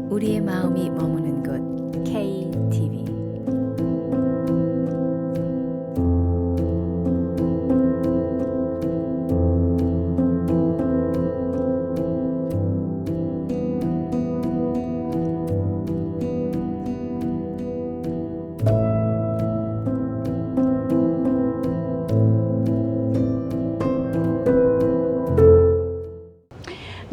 우리의 마음이 머무는 곳 KTV.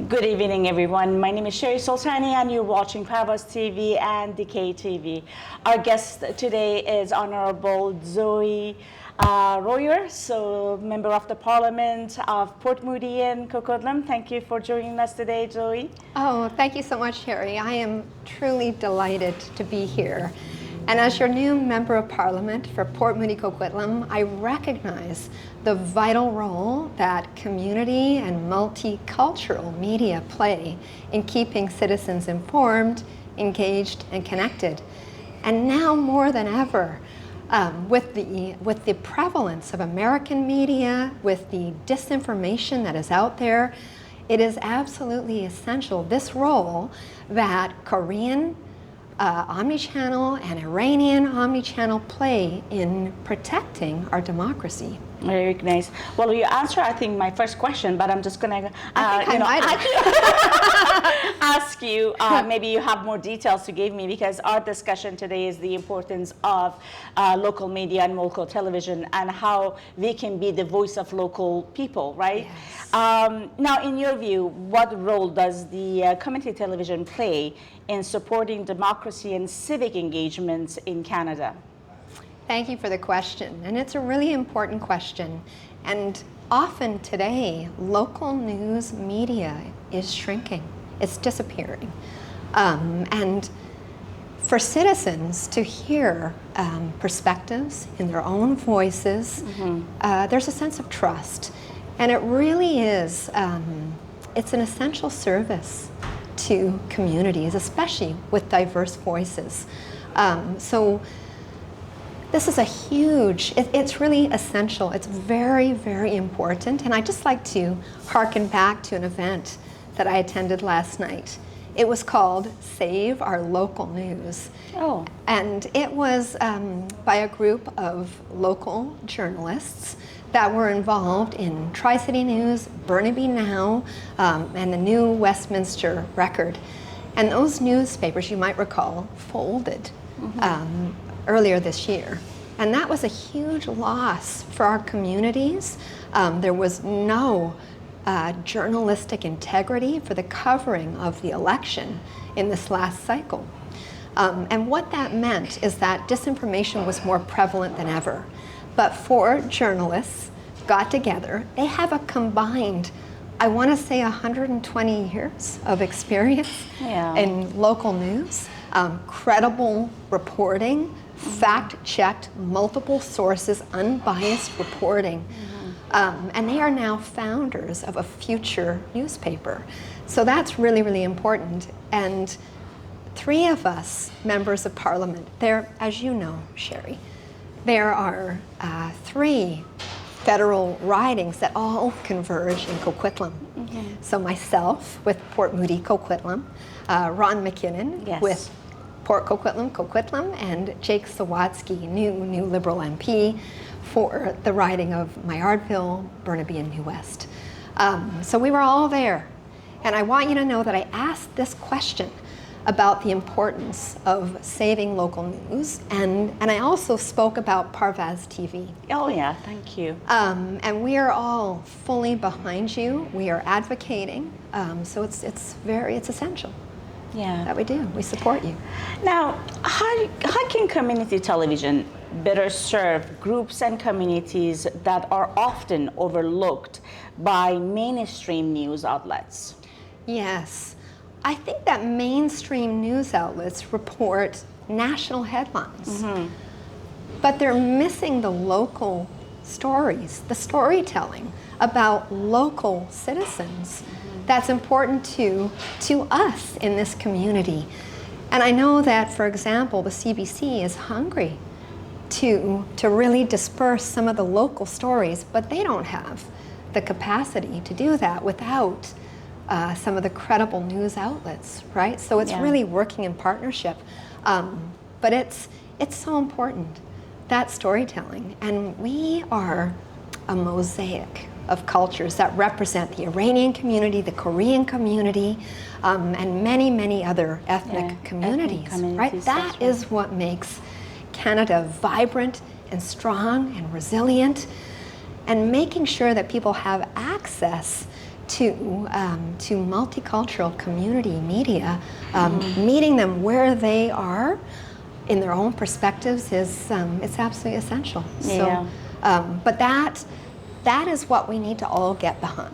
Good evening, everyone. My name is Soltani, and you're watching Parvaz TV and the KTV. Our guest today is Honorable Zoe Royer, so Member of the Parliament of Portmudy and Coquitlam. Thank you for joining us today, Zoe. Oh, thank you so much, Sherry. I am truly delighted to be here. And as your new Member of Parliament for Portmudy Coquitlam, I recognize the vital role that community and multicultural media play in keeping citizens informed, engaged, and connected. And now more than ever, with the prevalence of American media, with the disinformation that is out there, it is absolutely essential, this role that Korean omnichannel and Iranian omnichannel play in protecting our democracy. Very nice. Well, you answered, I think, my first question, but I'm just going to ask you, maybe you have more details to give me, because our discussion today is the importance of local media and local television and how we can be the voice of local people, right? Yes. Now, in your view, what role does the community television play in supporting democracy and civic engagements in Canada? Thank you for the question, and it's a really important question. And often today, local news media is shrinking. It's disappearing. And for citizens to hear perspectives in their own voices, there's a sense of trust. And it really is, it's an essential service to communities, especially with diverse voices. So this is a huge, it's really essential. It's very, very important. And I'd just like to harken back to an event that I attended last night. It was called Save Our Local News. Oh. And it was by a group of local journalists that were involved in Tri-City News, Burnaby Now, and the New Westminster Record. And those newspapers, you might recall, folded earlier this year. And that was a huge loss for our communities. There was no journalistic integrity for the covering of the election in this last cycle. And what that meant is that disinformation was more prevalent than ever. But four journalists got together. They have a combined, I want to say, 120 years of experience in local news, credible reporting, fact-checked, multiple sources, unbiased reporting. And they are now founders of a future newspaper. So that's really, really important. And three of us, members of Parliament, there, as you know, Sherry, there are three federal ridings that all converge in Coquitlam. So myself with Portmudy Coquitlam, Ron McKinnon with Port Coquitlam, and Jake Sawatsky, new Liberal MP, for the riding of Mayardville, Burnaby, and New West. So we were all there. And I want you to know that I asked this question about the importance of saving local news, and I also spoke about Parvaz TV. Oh yeah, thank you. And we are all fully behind you. We are advocating, so it's essential. Yeah, that we do. We support you. Now, how can community television better serve groups and communities that are often overlooked by mainstream news outlets? Yes. I think that mainstream news outlets report national headlines, but they're missing the local stories, the storytelling about local citizens that's important to us in this community. And I know that, for example, the CBC is hungry to really disperse some of the local stories, but they don't have the capacity to do that without some of the credible news outlets, right? So it's really working in partnership. But it's so important, that storytelling. And we are a mosaic of cultures that represent the Iranian community, the Korean community, and many, many other ethnic communities, right? That is what makes Canada vibrant and strong and resilient, and making sure that people have access to multicultural community media, meeting them where they are in their own perspectives is it's absolutely essential. So, but that is what we need to all get behind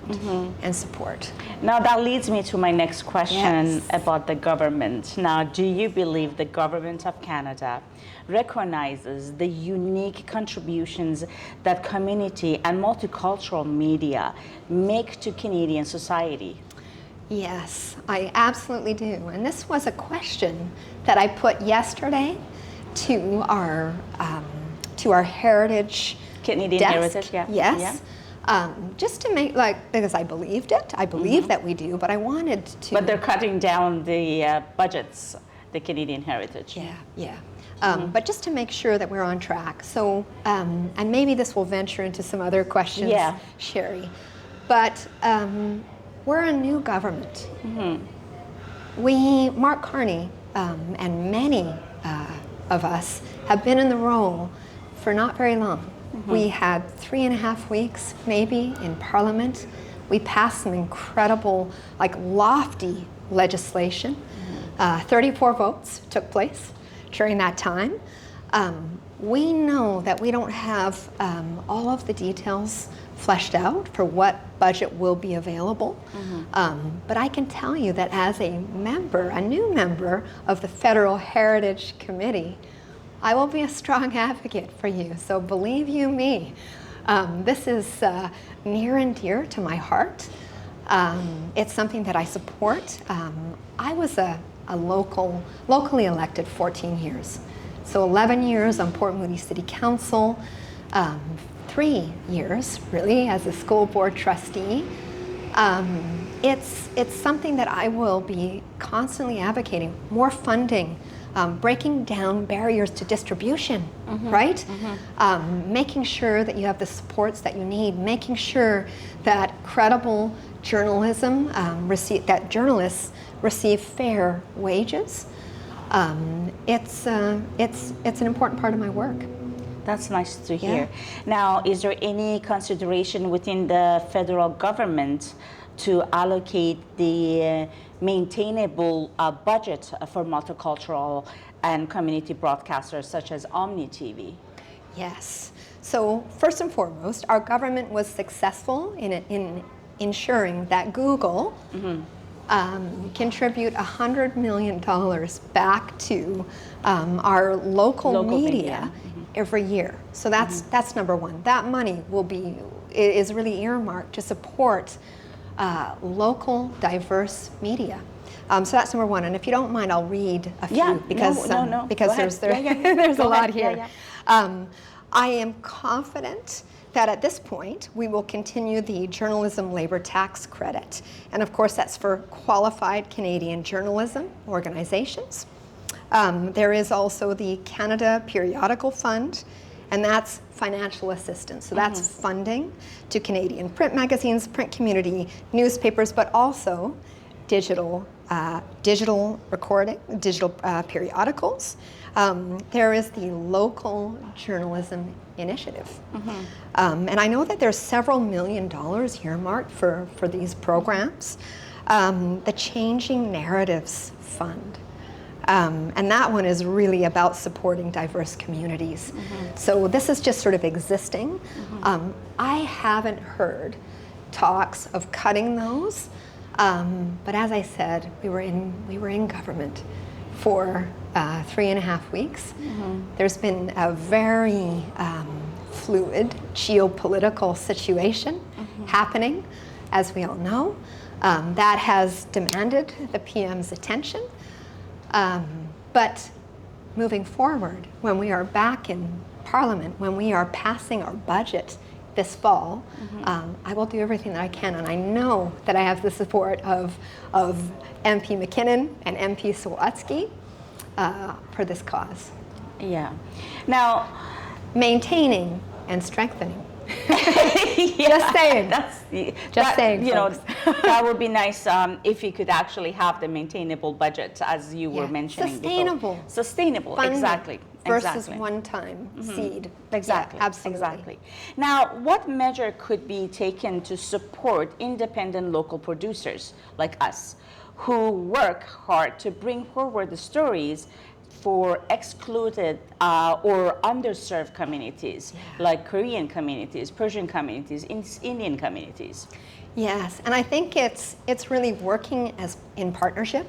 and support. Now that leads me to my next question about the government. Now, do you believe the government of Canada recognizes the unique contributions that community and multicultural media make to Canadian society? Yes, I absolutely do. And this was a question that I put yesterday to our heritage Canadian desk. heritage, Yes. Just to make, because I believed it. I believe that we do, but I wanted to. But they're cutting down the budgets, the Canadian heritage. But just to make sure that we're on track. So, and maybe this will venture into some other questions, Sherry. But we're a new government. Mark Carney and many of us have been in the role for not very long. We had 3.5 weeks, maybe, in Parliament. We passed some incredible, lofty legislation. 34 votes took place during that time. We know that we don't have all of the details fleshed out for what budget will be available. But I can tell you that as a new member of the Federal Heritage Committee, I will be a strong advocate for you. So believe you me, this is near and dear to my heart. It's something that I support. I was a locally elected 14 years. So 11 years on Port Moody City Council, 3 years really as a school board trustee. It's something that I will be constantly advocating, more funding, breaking down barriers to distribution, right? Making sure that you have the supports that you need, making sure that credible journalism, that journalists receive fair wages. It's an important part of my work. That's nice to hear. Now, is there any consideration within the federal government to allocate the maintainable budget for multicultural and community broadcasters such as Omni TV? Yes. So first and foremost, our government was successful in ensuring that Google contribute $100 million back to our local media every year. So that's number one. That money is really earmarked to support local diverse media. So that's number one. And if you don't mind, I'll read a few because there's a lot here. I am confident that at this point we will continue the journalism labor tax credit. And of course that's for qualified Canadian journalism organizations. There is also the Canada Periodical Fund, and that's financial assistance. So that's funding to Canadian print magazines, print community newspapers, but also digital recording, digital periodicals. There is the Local Journalism Initiative. And I know that there's several $1 million earmarked for these programs. The Changing Narratives Fund. And that one is really about supporting diverse communities. So this is just sort of existing. I haven't heard talks of cutting those, but as I said, we were in government for 3.5 weeks. There's been a very fluid geopolitical situation happening, as we all know, that has demanded the PM's attention. But moving forward, when we are back in Parliament, when we are passing our budget this fall, I will do everything that I can, and I know that I have the support of MP McKinnon and MP Sawatsky for this cause. Yeah. Now, Maintaining and strengthening. yeah, Just saying. Just saying, You know, folks. that would be nice if you could actually have the maintainable budget, as you were mentioning Sustainable. before. Sustainable. Funded Exactly. versus Exactly. one-time seed. Exactly. Yeah, absolutely. Exactly. Now, what measure could be taken to support independent local producers like us, who work hard to bring forward the stories for excluded or underserved communities, like Korean communities, Persian communities, Indian communities? Yes, and I think it's really working as in partnership.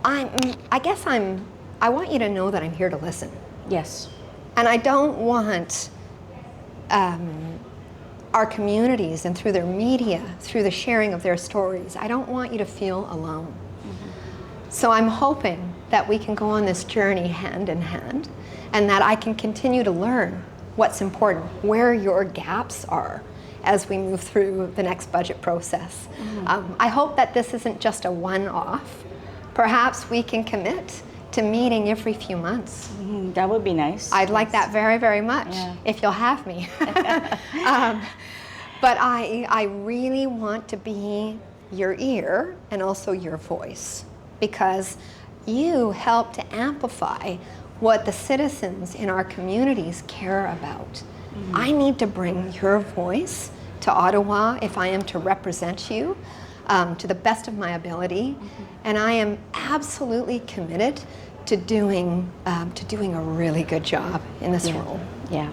I want you to know that I'm here to listen. Yes. And I don't want our communities, and through their media, through the sharing of their stories, I don't want you to feel alone. So I'm hoping that we can go on this journey hand in hand, and that I can continue to learn what's important, where your gaps are as we move through the next budget process. I hope that this isn't just a one-off. Perhaps we can commit to meeting every few months. That would be nice. I'd like that very, very much, if you'll have me. But I really want to be your ear and also your voice, because you help to amplify what the citizens in our communities care about. I need to bring your voice to Ottawa if I am to represent you to the best of my ability, and I am absolutely committed to doing a really good job in this role. Yeah.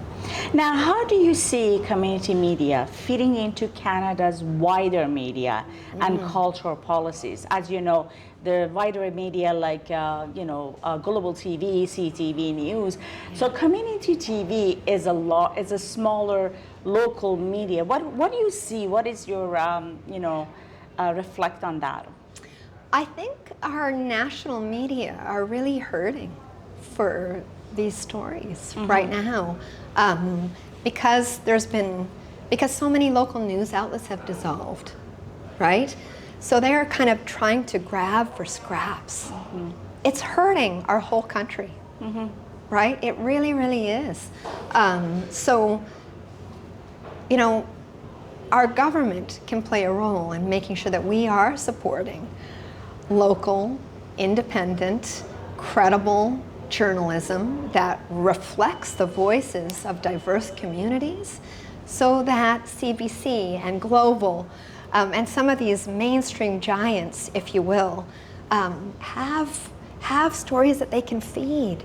Now, how do you see community media fitting into Canada's wider media and cultural policies? As you know, the wider media like, Global TV, CTV News. So community TV is a smaller local media. What do you see? What is your, reflect on that? I think our national media are really hurting for these stories right now, because so many local news outlets have dissolved, right? So they are kind of trying to grab for scraps. It's hurting our whole country, right? It really, really is. Our government can play a role in making sure that we are supporting local, independent, credible journalism that reflects the voices of diverse communities, so that CBC and Global and some of these mainstream giants, if you will, have stories that they can feed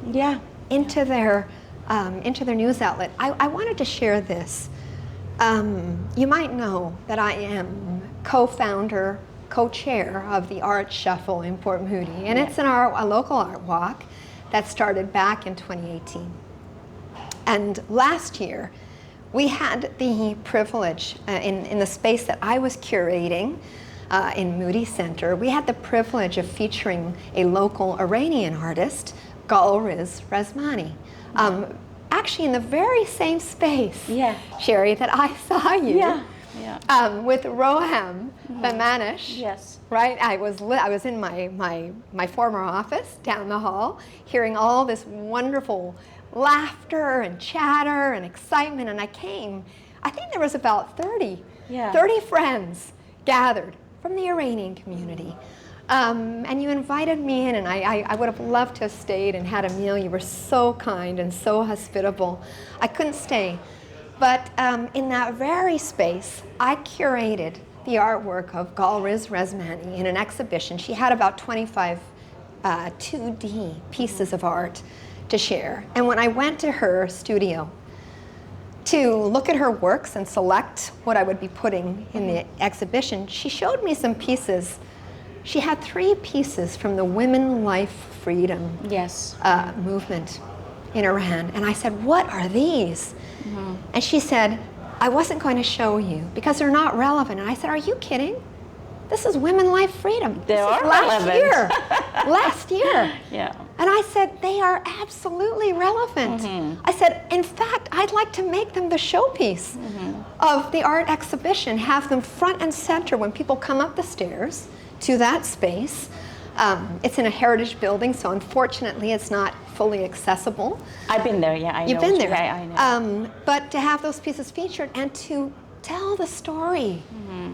into their news outlet. I wanted to share this. You might know that I am co-founder, co-chair of the Art Shuffle in Port Moody, and it's a local art walk that started back in 2018. And last year, we had the privilege in the space that I was curating in Moody Center, we had the privilege of featuring a local Iranian artist, Gulriz Rezmani. Actually in the very same space, Sherry, that I saw you. With Roham Bamanish. Yes. Right? I was in my former office down the hall, hearing all this wonderful laughter and chatter and excitement, and I think there was about 30 friends gathered from the Iranian community. And you invited me in, and I would have loved to have stayed and had a meal. You were so kind and so hospitable. I couldn't stay. But in that very space, I curated the artwork of Gulriz Rezmani in an exhibition. She had about 25 2D pieces of art to share. And when I went to her studio to look at her works and select what I would be putting in the exhibition, she showed me some pieces. She had 3 pieces from the Women, Life, Freedom movement in Iran. And I said, what are these? And she said, I wasn't going to show you because they're not relevant. And I said, are you kidding? This is Women, Life, Freedom. They are last relevant. year. Last year. Yeah. And I said, they are absolutely relevant. I said, in fact, I'd like to make them the showpiece of the art exhibition, have them front and center when people come up the stairs to that space. It's in a heritage building, so unfortunately it's not fully accessible. I've been there, yeah, I know. You've been there. Yeah, I know. But to have those pieces featured and to tell the story,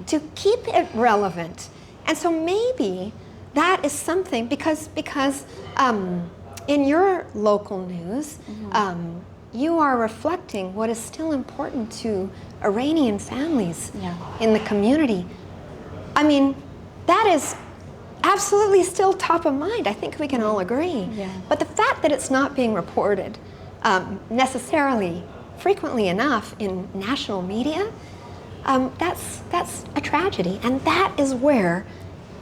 to keep it relevant. And so maybe that is something, because in your local news, you are reflecting what is still important to Iranian families in the community. I mean, that is absolutely still top of mind. I think we can all agree. Yeah. But the fact that it's not being reported necessarily frequently enough in national media, that's a tragedy. And that is where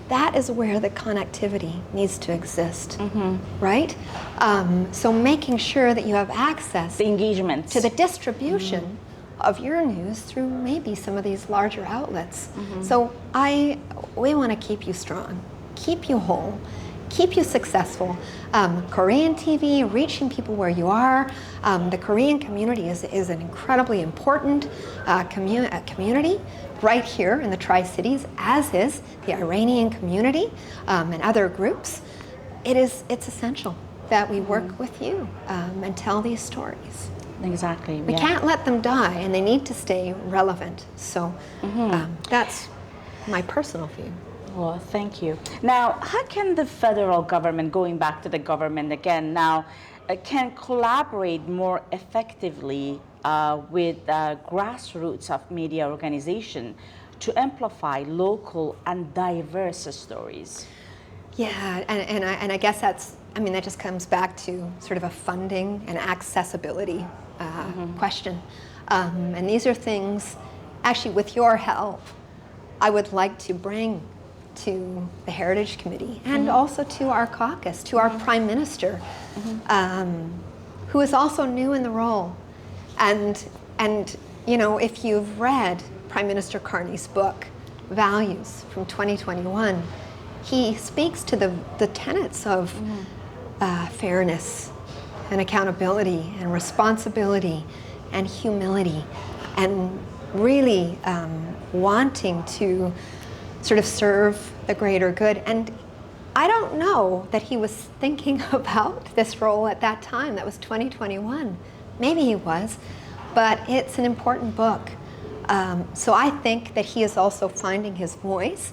the connectivity needs to exist, right? So making sure that you have access, The engagement. to the distribution of your news through maybe some of these larger outlets. So we want to keep you strong, keep you whole, keep you successful. Korean TV, reaching people where you are. The Korean community is an incredibly important community right here in the Tri-Cities, as is the Iranian community and other groups. It's essential that we work with you and tell these stories. Exactly. We can't let them die, and they need to stay relevant. So that's my personal view. Well, thank you. Now, how can the federal government, going back to the government again now, can collaborate more effectively with grassroots of media organization to amplify local and diverse stories? Yeah, and I guess that just comes back to sort of a funding and accessibility question. And these are things, actually, with your help, I would like to bring to the Heritage Committee and also to our caucus, to our Prime Minister, who is also new in the role. And you know, if you've read Prime Minister Carney's book, Values, from 2021, he speaks to the tenets of fairness and accountability and responsibility and humility, and really wanting to sort of serve the greater good. And I don't know that he was thinking about this role at that time. That was 2021. Maybe he was, but it's an important book. So I think that he is also finding his voice,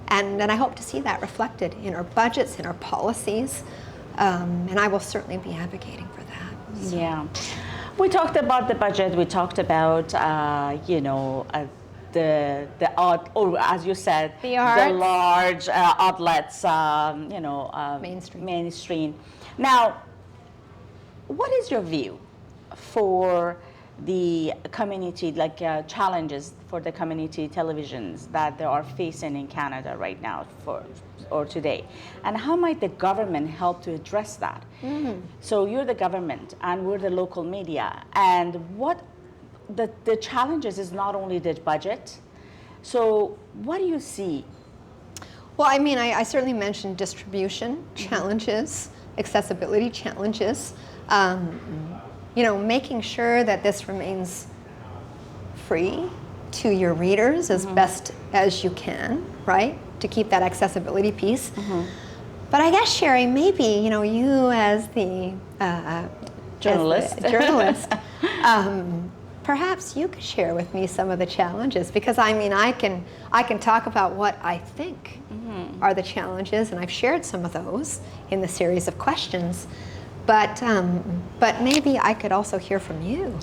and I hope to see that reflected in our budgets, in our policies, and I will certainly be advocating for that. So. Yeah. We talked about the budget, we talked about, the art, or as you said, The arts. the large outlets, mainstream. Now, what is your view for the community, challenges for the community televisions that they are facing in Canada right now or today? And how might the government help to address that? So you're the government and we're the local media, and what the challenges is not only the budget. So what do you see? Well, I mean, I certainly mentioned distribution challenges, accessibility challenges, making sure that this remains free to your readers as best as you can, right? To keep that accessibility piece. But I guess, Sherry, maybe, you as the journalist, perhaps you could share with me some of the challenges, because I mean, I can talk about what I think are the challenges, and I've shared some of those in the series of questions. But maybe I could also hear from you.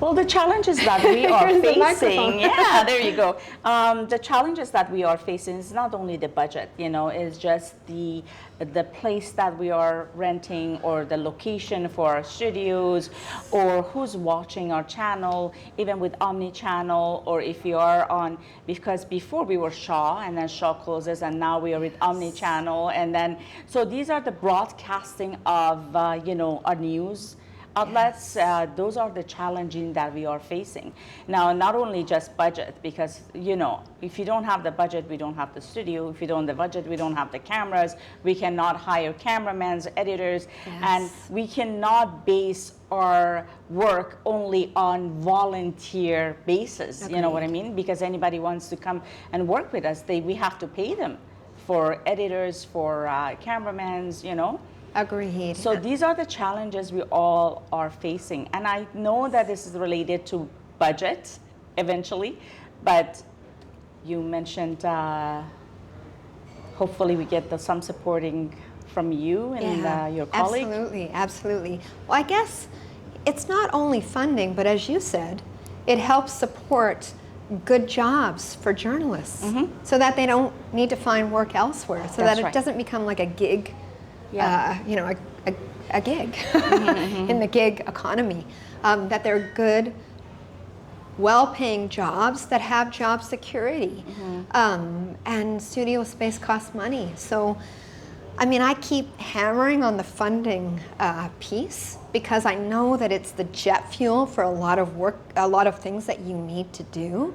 Well, the challenges that we are facing, yeah, there you go. The challenges that we are facing is not only the budget, it's just the place that we are renting, or the location for our studios, or who's watching our channel, even with omni-channel, or if you are on, because before we were Shaw, and then Shaw closes, and now we are with omni-channel, and then, so these are the broadcasting of, our news, outlets. Those are the challenges that we are facing. Now, not only just budget, because, you know, if you don't have the budget, we don't have the studio. If you don't have the budget, we don't have the cameras. We cannot hire cameramen, editors, and we cannot base our work only on volunteer basis. Agreed. You know what I mean? Because anybody wants to come and work with us, we have to pay them for editors, for cameramen, you know. Agreed. So these are the challenges we all are facing. And I know that this is related to budget eventually, but you mentioned hopefully we get some supporting from you and your colleague. Absolutely, absolutely. Well, I guess it's not only funding, but as you said, it helps support good jobs for journalists so that they don't need to find work elsewhere, so that it doesn't become like a gig, you know, a gig in the gig economy, that they're good, well-paying jobs that have job security, and studio space costs money. So, I mean, I keep hammering on the funding piece because I know that it's the jet fuel for a lot of work, a lot of things that you need to do.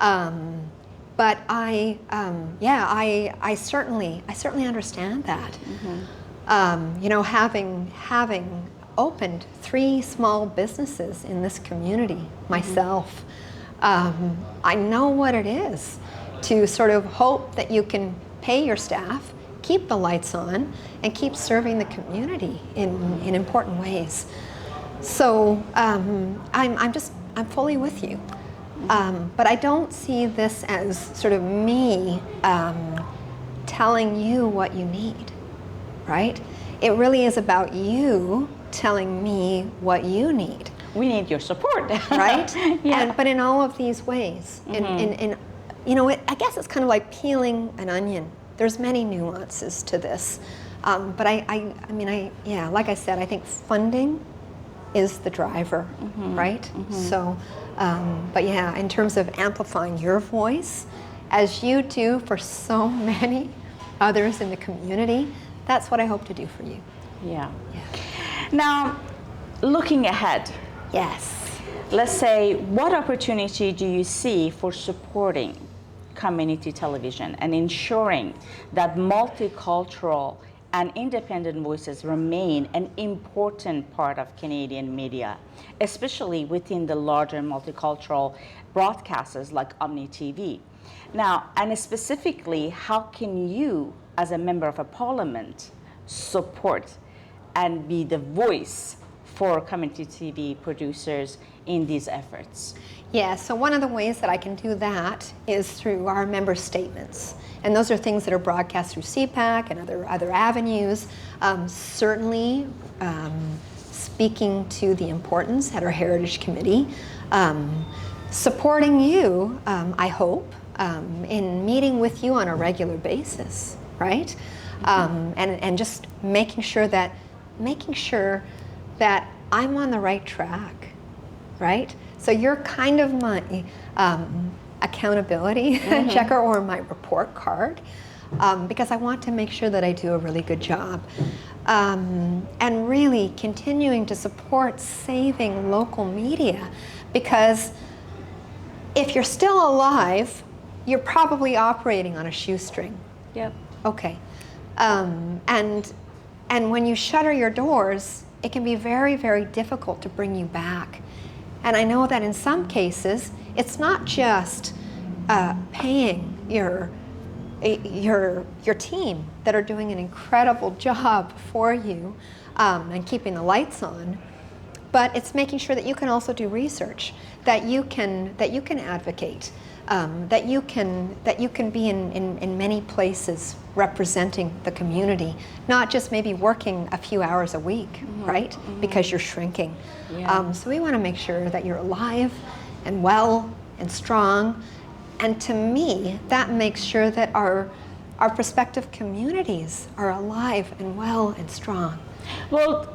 But I certainly understand that. You know, having opened 3 small businesses in this community myself, I know what it is to sort of hope that you can pay your staff, keep the lights on, and keep serving the community in important ways. So I'm fully with you. But I don't see this as sort of me telling you what you need, right? It really is about you telling me what you need. We need your support. Right? But in all of these ways, in you know, I guess it's kind of like peeling an onion. There's many nuances to this. But I mean, like I said, I think funding is the driver, right? So, but yeah, in terms of amplifying your voice, as you do for so many others in the community, that's what I hope to do for you. Yeah. Now, looking ahead. Yes. Let's say, what opportunity do you see for supporting community television and ensuring that multicultural and independent voices remain an important part of Canadian media, especially within the larger multicultural broadcasters like Omni TV? Now, and specifically, how can you, as a member of a parliament, support and be the voice for community TV producers in these efforts? Yeah, so one of the ways that I can do that is through our member statements. And those are things that are broadcast through CPAC and other avenues. Certainly speaking to the importance at our Heritage Committee. Supporting you, I hope, in meeting with you on a regular basis, right? And just making sure that I'm on the right track, right? So you're kind of my accountability checker or my report card, because I want to make sure that I do a really good job. And really continuing to support saving local media, because if you're still alive, you're probably operating on a shoestring. Yep. Okay. And when you shutter your doors, it can be very, very difficult to bring you back. And I know that in some cases, it's not just paying your team that are doing an incredible job for you and keeping the lights on, but it's making sure that you can also do research, that you can advocate, that you can be in many places representing the community, not just maybe working a few hours a week, right? Because you're shrinking. Yeah. So we want to make sure that you're alive and well and strong. And to me, that makes sure that our prospective communities are alive and well and strong. Well,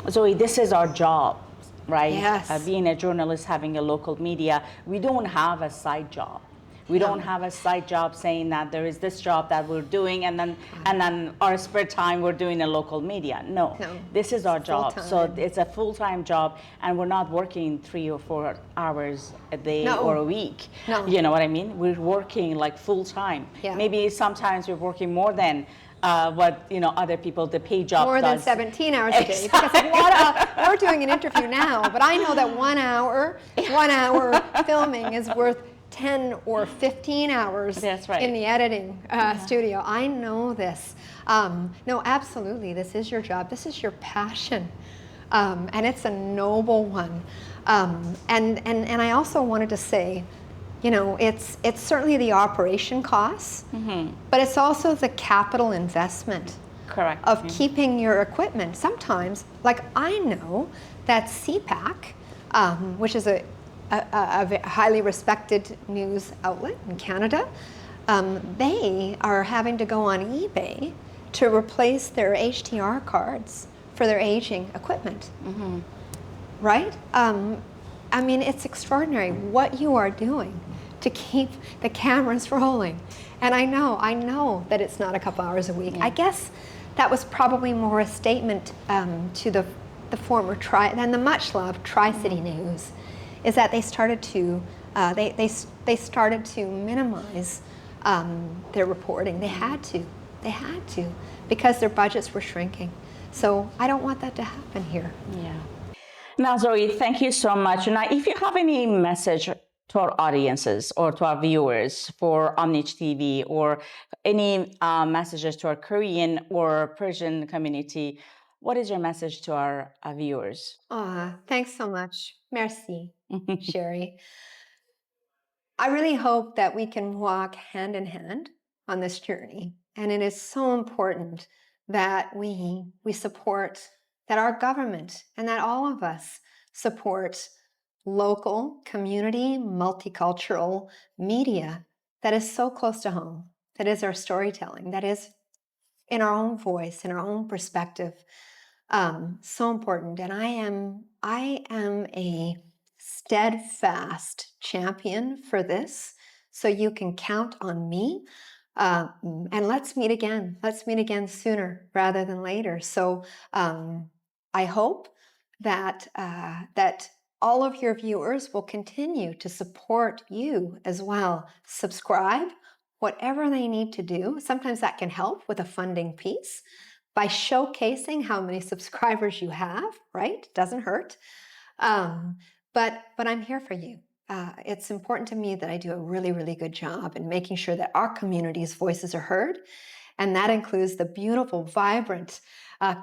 Zoe, this is our job, right? Yes. Being a journalist, having a local media, we don't have a side job. We don't have a side job saying that there is this job that we're doing, and then our spare time we're doing a local media. No, this is our job. So it's a full-time job, and we're not working 3 or 4 hours a day or a week. No. You know what I mean? We're working like full-time. Yeah. Maybe sometimes we're working more than what other people, the pay job more does. than 17 hours a day. Because we're doing an interview now, but I know that 1 hour filming is worth 10 or 15 hours That's right. in the editing studio. I know this. No, absolutely. This is your job. This is your passion, and it's a noble one. And I also wanted to say, it's certainly the operation costs, but it's also the capital investment. Correct. Of keeping your equipment. Sometimes, like I know that CPAC, which is a highly respected news outlet in Canada, they are having to go on eBay to replace their HDR cards for their aging equipment. Right? I mean, it's extraordinary what you are doing to keep the cameras rolling. And I know that it's not a couple hours a week. I guess that was probably more a statement to the former than the much loved Tri-City News, is that they started to they started to minimize their reporting. They had to because their budgets were shrinking. So I don't want that to happen here. Yeah. Now, Zoe, thank you so much. Now, if you have any message to our audiences or to our viewers for Omnich TV, or any messages to our Korean or Persian community, what is your message to our viewers? Thanks so much. Merci, Sherry. I really hope that we can walk hand in hand on this journey. And it is so important that we support, that our government and that all of us support local, community, multicultural media that is so close to home, that is our storytelling, that is in our own voice, in our own perspective. So important. And I am a steadfast champion for this, so you can count on me. And let's meet again. Let's meet again sooner rather than later. So I hope that that all of your viewers will continue to support you as well. Subscribe, whatever they need to do. Sometimes that can help with a funding piece by showcasing how many subscribers you have, right? Doesn't hurt. But I'm here for you. It's important to me that I do a really, really good job in making sure that our community's voices are heard. And that includes the beautiful, vibrant,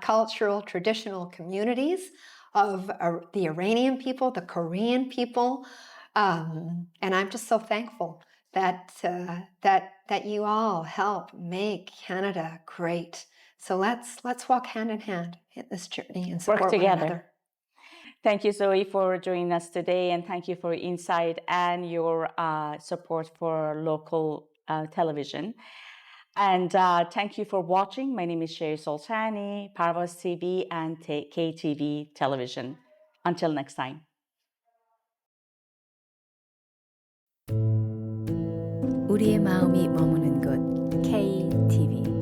cultural, traditional communities of the Iranian people, the Korean people. And I'm just so thankful that you all help make Canada great. So let's walk hand in hand in this journey and support Work together. one another. Thank you, Zoe, for joining us today, and thank you for your insight and your support for local television. And thank you for watching. My name is Sherry Soltani, Parvaz TV and KTV Television. Until next time. 우리의 마음이 머무는 곳 KTV